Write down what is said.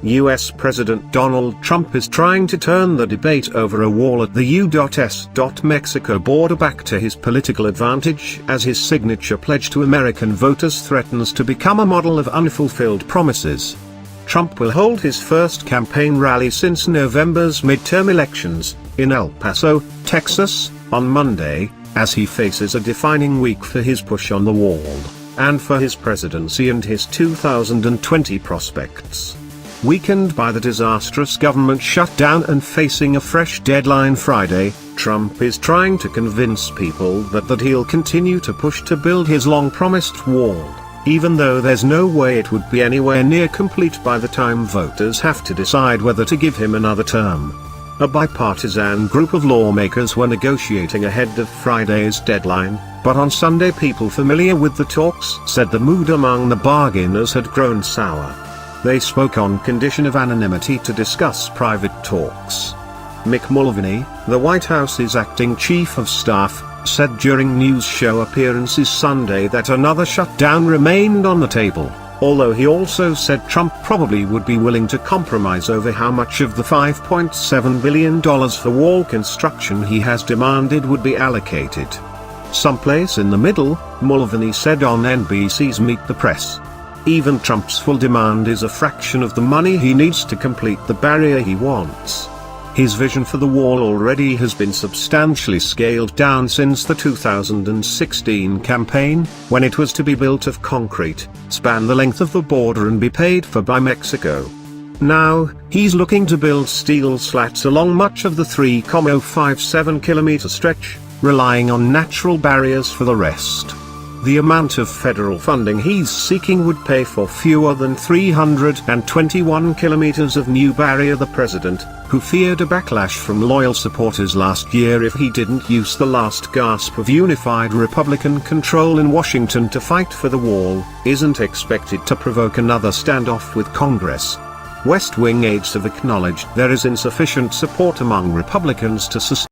US President Donald Trump is trying to turn the debate over a wall at the U.S. Mexico border back to his political advantage as his signature pledge to American voters threatens to become a model of unfulfilled promises. Trump will hold his first campaign rally since November's midterm elections, in El Paso, Texas, on Monday, as he faces a defining week for his push on the wall, and for his presidency and his 2020 prospects. Weakened by the disastrous government shutdown and facing a fresh deadline Friday, Trump is trying to convince people that he'll continue to push to build his long-promised wall, even though there's no way it would be anywhere near complete by the time voters have to decide whether to give him another term. A bipartisan group of lawmakers were negotiating ahead of Friday's deadline, but on Sunday people familiar with the talks said the mood among the bargainers had grown sour. They spoke on condition of anonymity to discuss private talks. Mick Mulvaney, the White House's acting chief of staff, said during news show appearances Sunday that another shutdown remained on the table, although he also said Trump probably would be willing to compromise over how much of the $5.7 billion for wall construction he has demanded would be allocated. Someplace in the middle, Mulvaney said on NBC's Meet the Press. Even Trump's full demand is a fraction of the money he needs to complete the barrier he wants. His vision for the wall already has been substantially scaled down since the 2016 campaign, when it was to be built of concrete, span the length of the border and be paid for by Mexico. Now, he's looking to build steel slats along much of the 3.057-kilometer stretch, relying on natural barriers for the rest. The amount of federal funding he's seeking would pay for fewer than 321 kilometers of new barrier. The president, who feared a backlash from loyal supporters last year if he didn't use the last gasp of unified Republican control in Washington to fight for the wall, isn't expected to provoke another standoff with Congress. West Wing aides have acknowledged there is insufficient support among Republicans to sustain